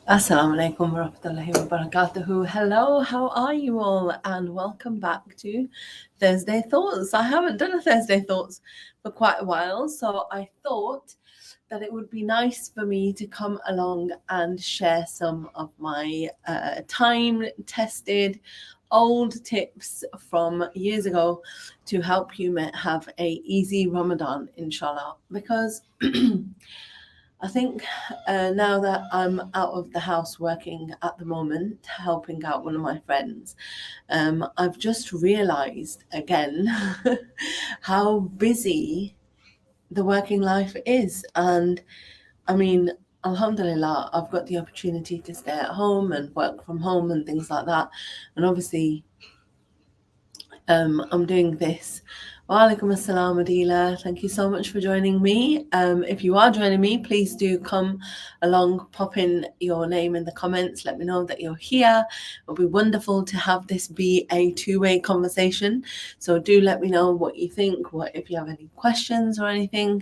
Assalamu alaikum wa rahmatullahi wa barakatuhu. Hello, how are you all? And welcome back to Thursday Thoughts. I haven't done a Thursday Thoughts for quite a while, so I thought that it would be nice for me to come along and share some of my time-tested old tips from years ago to help you have a easy Ramadan, inshallah, because I think now that I'm out of the house working at the moment, helping out one of my friends, I've just realized again how busy the working life is. And I mean, alhamdulillah, I've got the opportunity to stay at home and work from home and things like that. And obviously, I'm doing this. Wa.alaikum assalam, Adila. Thank you so much for joining me. If you are joining me, please do come along, pop in your name in the comments. Let me know that you're here. It'll be wonderful to have this be a two-way conversation. So do let me know what you think, if you have any questions or anything.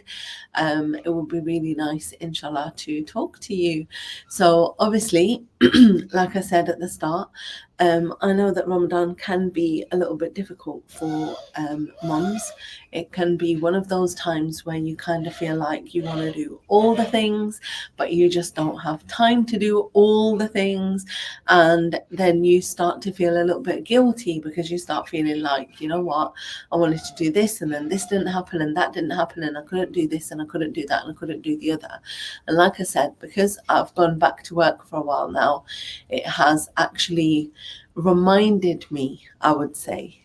It would be really nice, inshallah, to talk to you. So obviously, like I said at the start, I know that Ramadan can be a little bit difficult for mums. It can be one of those times where you kind of feel like you want to do all the things, but you just don't have time to do all the things. And then you start to feel a little bit guilty because you start feeling like, you know what, I wanted to do this and then this didn't happen and that didn't happen and I couldn't do this and I couldn't do that and I couldn't do the other. And like I said, because I've gone back to work for a while now, it has actually reminded me, I would say,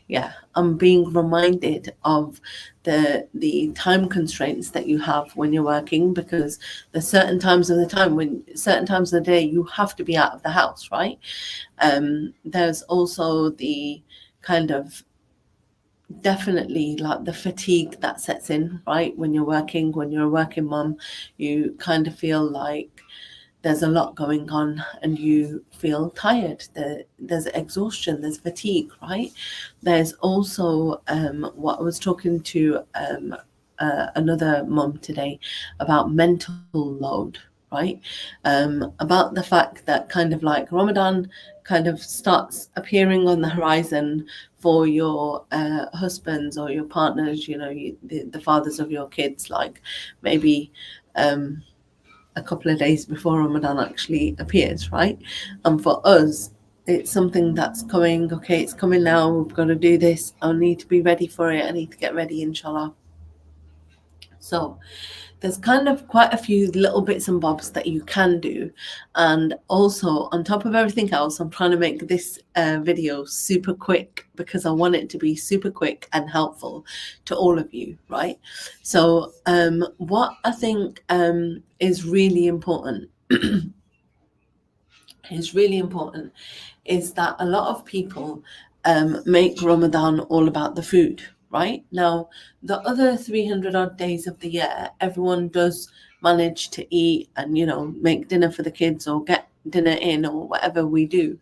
I'm being reminded of the time constraints that you have when you're working, because there's certain times of the day you have to be out of the house, right? There's also the kind of definitely like the fatigue that sets in, right? When you're a working mom, you kind of feel like there's a lot going on and you feel tired. There's exhaustion, there's fatigue, right? There's also what I was talking to another mum today about mental load, right? About the fact that kind of like Ramadan kind of starts appearing on the horizon for your husbands or your partners, the fathers of your kids, like maybe a couple of days before Ramadan actually appears, right? And for us, it's something that's coming. Okay, it's coming now. We've got to do this. I need to be ready for it. I need to get ready, inshallah. So there's kind of quite a few little bits and bobs that you can do. And also, on top of everything else, I'm trying to make this video super quick because I want it to be super quick and helpful to all of you, right? So what I think is really important is that a lot of people make Ramadan all about the food, right? Now, the other 300 odd days of the year, everyone does manage to eat and, make dinner for the kids or get dinner in or whatever we do.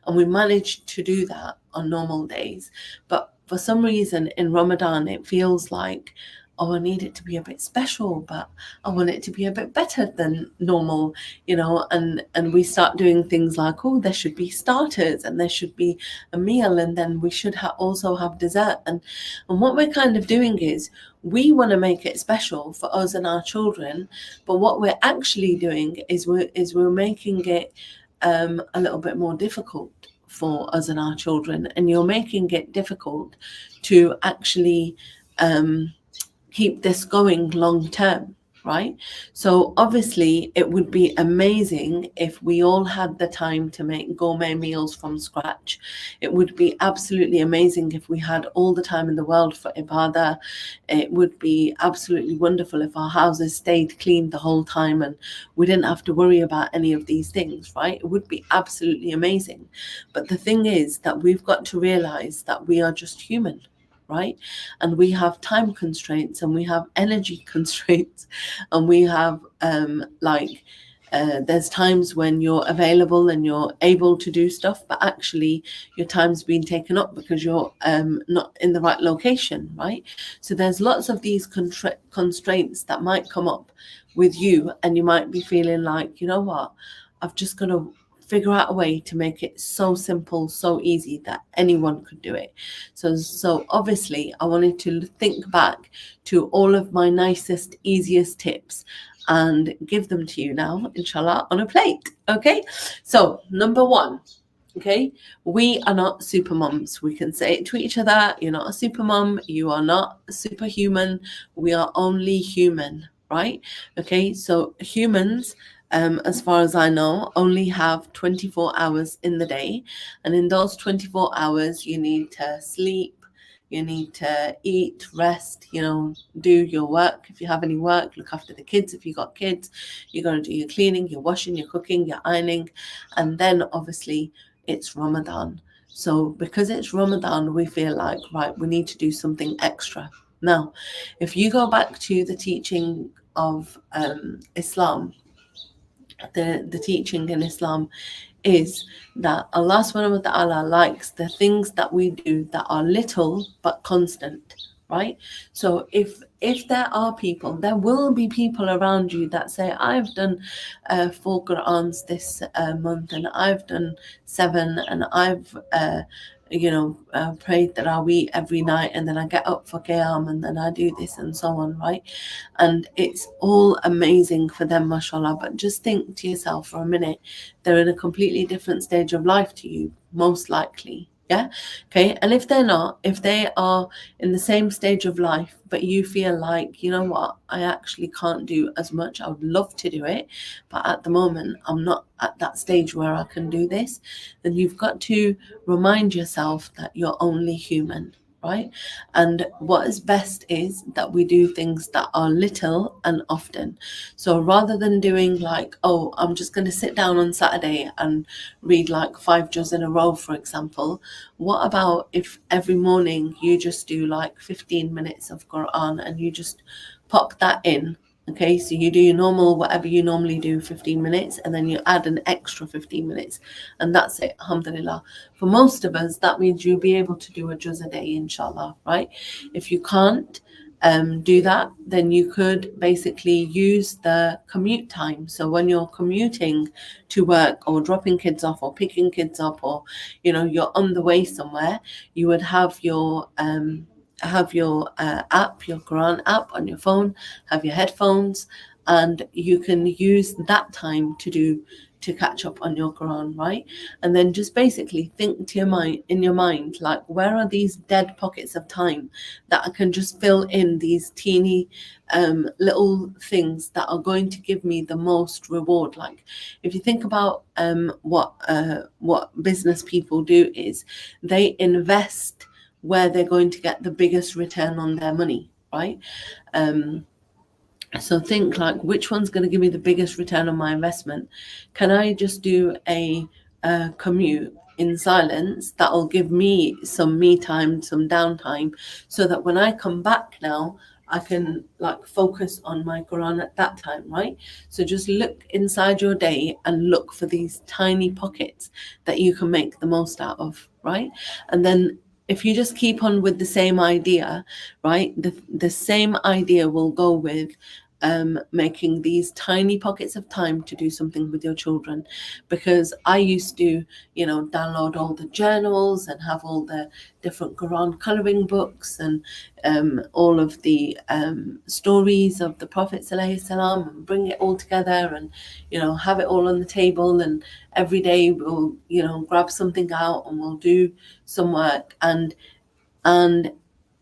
And we manage to do that on normal days. But for some reason in Ramadan, it feels like, oh, I need it to be a bit special, but I want it to be a bit better than normal, and we start doing things like, oh, there should be starters and there should be a meal and then we should also have dessert. And what we're kind of doing is we want to make it special for us and our children, but what we're actually doing is we're making it a little bit more difficult for us and our children, and you're making it difficult to actually keep this going long term, right? So obviously it would be amazing if we all had the time to make gourmet meals from scratch. It would be absolutely amazing if we had all the time in the world for ibadah. It would be absolutely wonderful if our houses stayed clean the whole time and we didn't have to worry about any of these things, right? It would be absolutely amazing. But the thing is that we've got to realize that we are just human, right? And we have time constraints and we have energy constraints and we have there's times when you're available and you're able to do stuff, but actually your time's been taken up because you're not in the right location, right? So there's lots of these constraints that might come up with you, and you might be feeling like, you know what, I've just got to figure out a way to make it so simple, so easy that anyone could do it. So obviously I wanted to think back to all of my nicest, easiest tips and give them to you now, inshallah, on a plate. Okay, so number one, okay, we are not super moms. We can say it to each other. You're not a super mom. You are not superhuman. We are only human, right? Okay, so humans, as far as I know, only have 24 hours in the day. And in those 24 hours, you need to sleep, you need to eat, rest, do your work. If you have any work, look after the kids. If you got kids, you're going to do your cleaning, your washing, your cooking, your ironing. And then obviously it's Ramadan. So because it's Ramadan, we feel like, right, we need to do something extra. Now, if you go back to the teaching of Islam, the teaching in Islam is that Allah subhanahu wa ta'ala likes the things that we do that are little but constant, right? So if there are people, there will be people around you that say, I've done 4 Qur'ans this month, and I've done 7, and I've prayed Tarawih every night, and then I get up for Qiyam, and then I do this and so on, right? And it's all amazing for them, mashallah. But just think to yourself for a minute, they're in a completely different stage of life to you, most likely. Yeah. Okay. And if they're not, if they are in the same stage of life, but you feel like, you know what, I actually can't do as much. I would love to do it, but at the moment, I'm not at that stage where I can do this. Then you've got to remind yourself that you're only human. Right? And what is best is that we do things that are little and often. So rather than doing like, oh, I'm just going to sit down on Saturday and read like 5 juz in a row, for example, what about if every morning you just do like 15 minutes of Quran and you just pop that in? Okay, so you do your normal, whatever you normally do, 15 minutes, and then you add an extra 15 minutes, and that's it, alhamdulillah. For most of us, that means you'll be able to do a juz a day, inshallah, right? If you can't do that, then you could basically use the commute time. So when you're commuting to work or dropping kids off or picking kids up, or, you're on the way somewhere, you would have your app, your Quran app on your phone, have your headphones, and you can use that time to catch up on your Quran, right? And then just basically think to in your mind, like, where are these dead pockets of time that I can just fill in these teeny little things that are going to give me the most reward. Like, if you think about what business people do is they invest where they're going to get the biggest return on their money, right? So think like, which one's going to give me the biggest return on my investment? Can I just do a commute in silence that'll give me some me time, some downtime, so that when I come back now, I can like focus on my Quran at that time, right? So just look inside your day and look for these tiny pockets that you can make the most out of, right? And then if you just keep on with the same idea, right, the same idea will go with making these tiny pockets of time to do something with your children. Because I used to, download all the journals and have all the different Quran coloring books and all of the stories of the Prophet ﷺ, and bring it all together and, have it all on the table. And every day we'll, grab something out and we'll do some work. And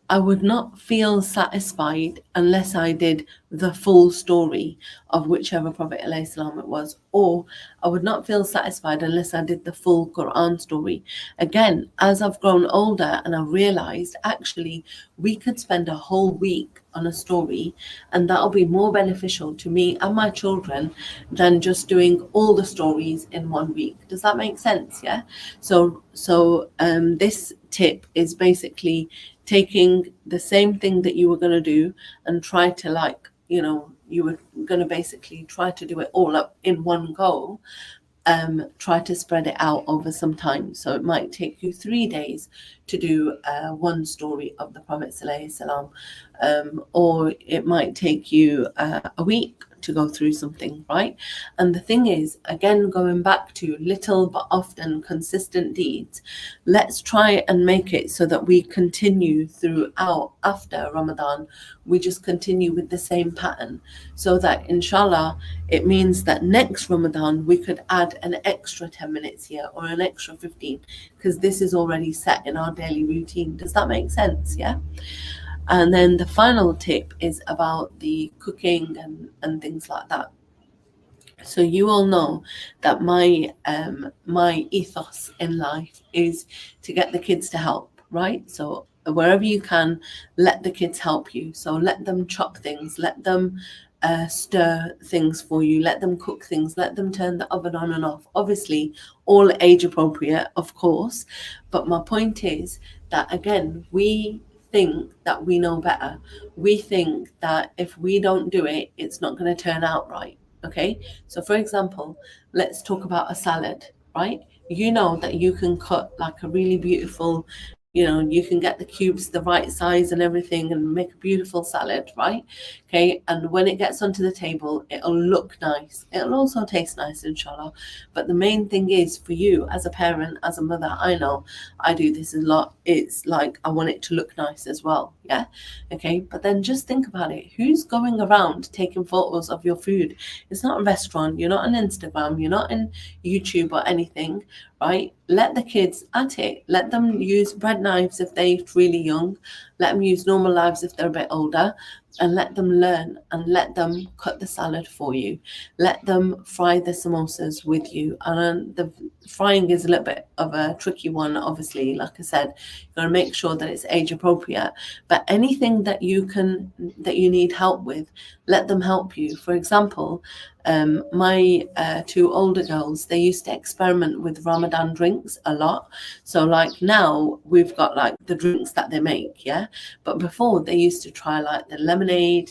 I would not feel satisfied unless I did the full story of whichever Prophet ﷺ it was, or I would not feel satisfied unless I did the full Quran story. Again, as I've grown older and I've realized, actually, we could spend a whole week on a story, and that'll be more beneficial to me and my children than just doing all the stories in 1 week. Does that make sense? Yeah. So this tip is basically taking the same thing that you were going to do and try to you were going to basically try to do it all up in one go. Try to spread it out over some time. So it might take you 3 days to do one story of the Prophet ﷺ, or it might take you a week to go through something, right? And the thing is, again, going back to little but often consistent deeds, let's try and make it so that we continue throughout after Ramadan. We just continue with the same pattern, so that inshallah it means that next Ramadan we could add an extra 10 minutes here or an extra 15, because this is already set in our daily routine. Does that make sense? Yeah. And then the final tip is about the cooking and things like that. So you all know that my ethos in life is to get the kids to help, right? So wherever you can, let the kids help you. So let them chop things, let them stir things for you, let them cook things, let them turn the oven on and off. Obviously, all age appropriate, of course. But my point is that, again, we think that we know better. We think that if we don't do it, it's not going to turn out right. Okay, so for example, let's talk about a salad, right? You know that you can cut like a really beautiful, you can get the cubes the right size and everything and make a beautiful salad, right? Okay, and when it gets onto the table, it'll look nice. It'll also taste nice, inshallah. But the main thing is, for you as a parent, as a mother, I know I do this a lot. It's like I want it to look nice as well, yeah? Okay, but then just think about it. Who's going around taking photos of your food? It's not a restaurant. You're not on Instagram. You're not on YouTube or anything, right? Let the kids at it. Let them use bread knives if they're really young. Let them use normal knives if they're a bit older. And let them learn, and let them cut the salad for you. Let them fry the samosas with you. And the frying is a little bit of a tricky one, obviously. Like I said, you got to make sure that it's age appropriate. But anything that you need help with, let them help you. For example, my two older girls, they used to experiment with Ramadan drinks a lot. So like now we've got like the drinks that they make, yeah. But before, they used to try like the lemonade,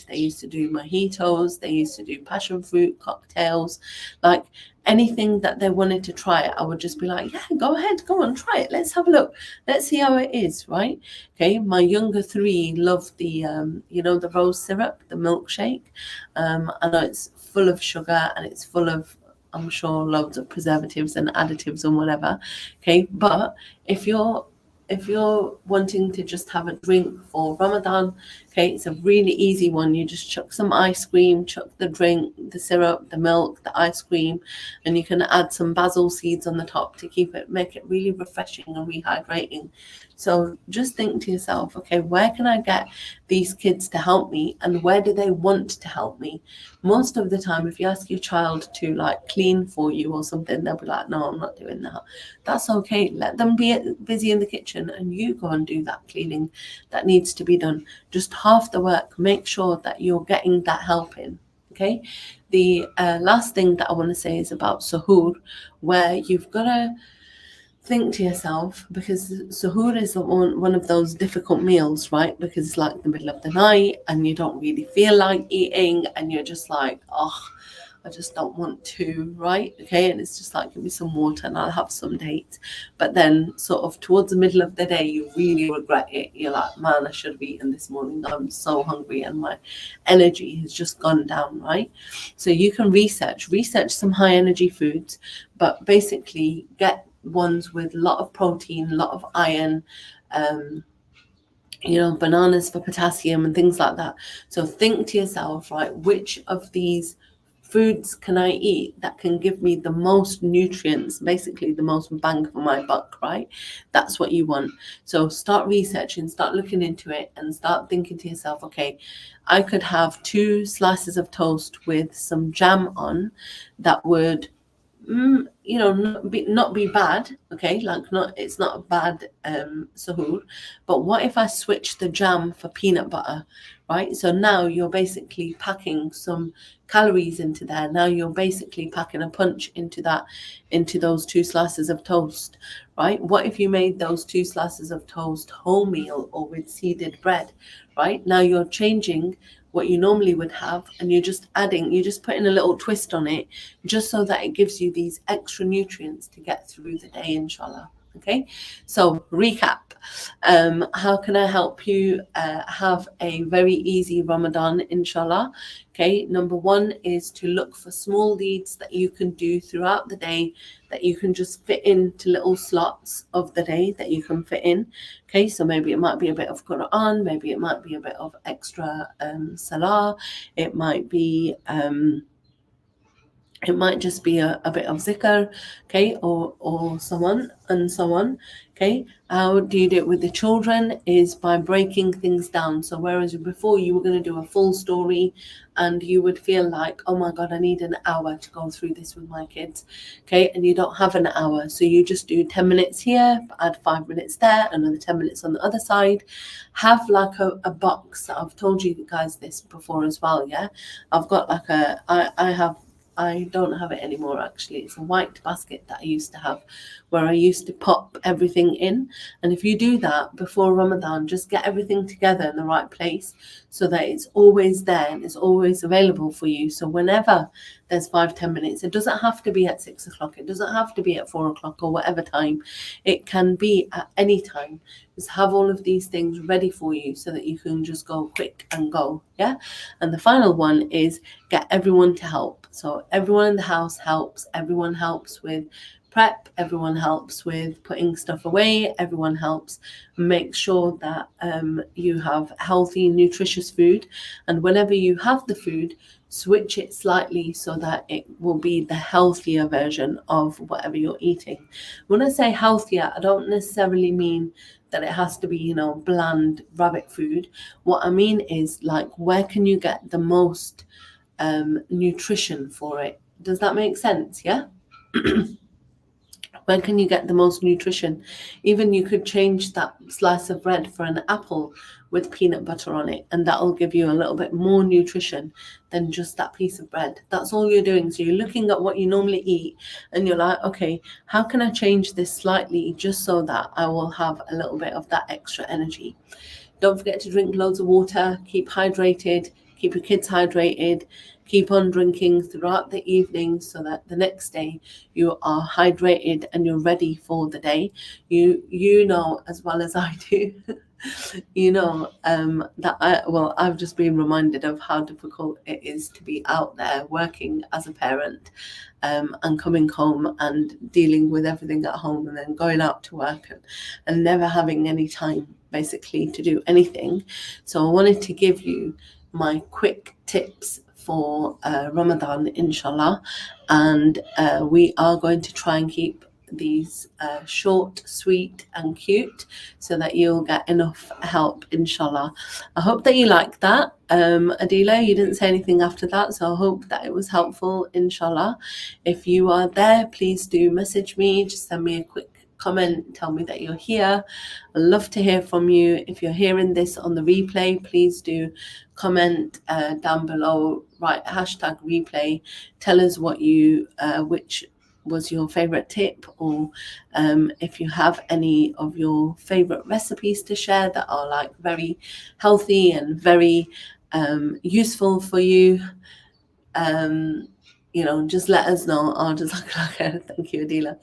they used to do mojitos, they used to do passion fruit cocktails, like anything that they wanted to try. I would just be like, yeah, go ahead, go on, try it. Let's have a look. Let's see how it is, right? Okay, my younger three love the, the rose syrup, the milkshake. I know it's full of sugar and it's full of, I'm sure, loads of preservatives and additives and whatever. Okay, but if you're wanting to just have a drink for Ramadan, okay, it's a really easy one. You just chuck some ice cream, chuck the drink, the syrup, the milk, the ice cream, and you can add some basil seeds on the top to make it really refreshing and rehydrating. So just think to yourself, okay, where can I get these kids to help me, and where do they want to help me? Most of the time, if you ask your child to like clean for you or something, they'll be like, no, I'm not doing that. That's okay. Let them be busy in the kitchen and you go and do that cleaning that needs to be done. Just half the work. Make sure that you're getting that help in. Okay. The last thing that I want to say is about suhoor, where you've got to think to yourself, because suhoor is one of those difficult meals, right? Because it's like the middle of the night and you don't really feel like eating and you're just like, oh, I just don't want to, right? Okay, and it's just like, give me some water and I'll have some dates. But then sort of towards the middle of the day, you really regret it. You're like, man, I should have eaten this morning. I'm so hungry and my energy has just gone down, right? So you can research some high energy foods, but basically get ones with a lot of protein, a lot of iron, bananas for potassium and things like that. So think to yourself, right, which of these foods can I eat that can give me the most nutrients, basically the most bang for my buck, right? That's what you want. So start researching, start looking into it, and start thinking to yourself, okay, I could have 2 slices of toast with some jam on that would not be bad, okay, like it's not a bad suhoor. But what if I switch the jam for peanut butter, right? So now you're basically packing some calories into there. Now you're basically packing a punch into those 2 slices of toast, right? What if you made those 2 slices of toast wholemeal or with seeded bread, right? Now you're changing what you normally would have, and you're just putting a little twist on it, just so that it gives you these extra nutrients to get through the day, inshallah. Okay, so recap. How can I help you have a very easy Ramadan, inshallah? Okay, number one is to look for small deeds that you can do throughout the day, that you can just fit into little slots of the day that you can fit in. Okay, so maybe it might be a bit of Quran, maybe it might be a bit of extra salah, it might be it might just be a bit of zikr, okay, or so on and so on. Okay, how do you do it with the children is by breaking things down. So whereas before you were going to do a full story and you would feel like, oh my god, I need an hour to go through this with my kids, okay, and you don't have an hour, so you just do 10 minutes here, add 5 minutes there, another 10 minutes on the other side. Have like a box. I've told you guys this before as well, yeah. I've got like I don't have it anymore, actually. It's a white basket that I used to have where I used to pop everything in. And if you do that before Ramadan, just get everything together in the right place so that it's always there and it's always available for you. So whenever there's 5-10 minutes, it doesn't have to be at 6 o'clock. It doesn't have to be at 4 o'clock or whatever time. It can be at any time. Just have all of these things ready for you so that you can just go quick and go. Yeah. And the final one is get everyone to help. So everyone in the house helps. Everyone helps with prep. Everyone helps with putting stuff away. Everyone helps make sure that you have healthy, nutritious food. And whenever you have the food, switch it slightly so that it will be the healthier version of whatever you're eating. When I say healthier, I don't necessarily mean that it has to be, bland rabbit food. What I mean is, like, where can you get the most nutrition for it? Does that make sense? Yeah. Where can you get the most nutrition? Even you could change that slice of bread for an apple with peanut butter on it, and that'll give you a little bit more nutrition than just that piece of bread. That's all you're doing. So you're looking at what you normally eat and you're like, okay, how can I change this slightly just so that I will have a little bit of that extra energy? Don't forget to drink loads of water, keep hydrated, keep your kids hydrated, keep on drinking throughout the evening so that the next day you are hydrated and you're ready for the day. You know as well as I do, I've just been reminded of how difficult it is to be out there working as a parent, and coming home and dealing with everything at home and then going out to work and never having any time basically to do anything. So I wanted to give you my quick tips for Ramadan, inshallah, and we are going to try and keep these short, sweet and cute so that you'll get enough help, inshallah. I hope that you like that. Adila, you didn't say anything after that, so I hope that it was helpful, inshallah. If you are there, please do message me, just send me a quick comment, tell me that you're here. I'd love to hear from you. If you're hearing this on the replay, please do comment down below, write hashtag replay, tell us what you which was your favorite tip, or if you have any of your favorite recipes to share that are like very healthy and very useful for you. Just let us know. I'll just like thank you, Adila.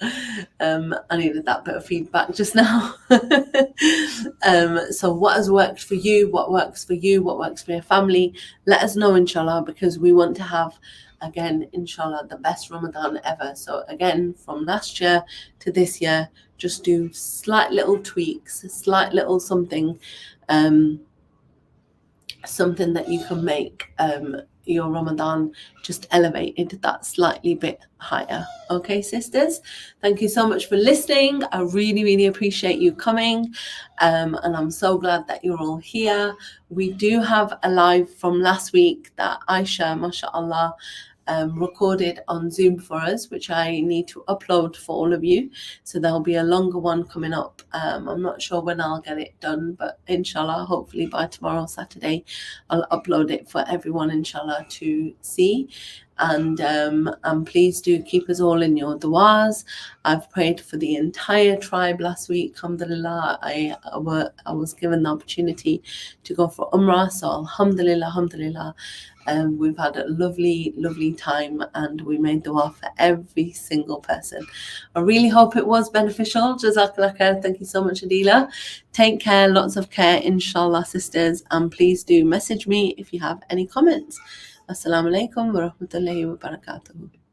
I needed that bit of feedback just now. So what has worked for you? What works for you? What works for your family? Let us know, inshallah, because we want to have, again, inshallah, the best Ramadan ever. So again, from last year to this year, just do slight little tweaks, slight little something that you can make your Ramadan just elevated that slightly bit higher. Okay, sisters, thank you so much for listening. I really, really appreciate you coming, and I'm so glad that you're all here. We do have a live from last week that Aisha, mashallah, recorded on Zoom for us, which I need to upload for all of you. So there'll be a longer one coming up. I'm not sure when I'll get it done, but inshallah, hopefully by tomorrow, Saturday, I'll upload it for everyone, inshallah, to see. And please do keep us all in your du'as. I've prayed for the entire tribe last week. Alhamdulillah, I was given the opportunity to go for Umrah. So alhamdulillah, We've had a lovely time, and we made dua for every single person. I really hope it was beneficial. Jazakallah khair. Thank you so much, Adila. Take care, lots of care, inshallah, sisters, and please do message me if you have any comments. Assalamu alaikum wa rahmatullahi wa barakatuh.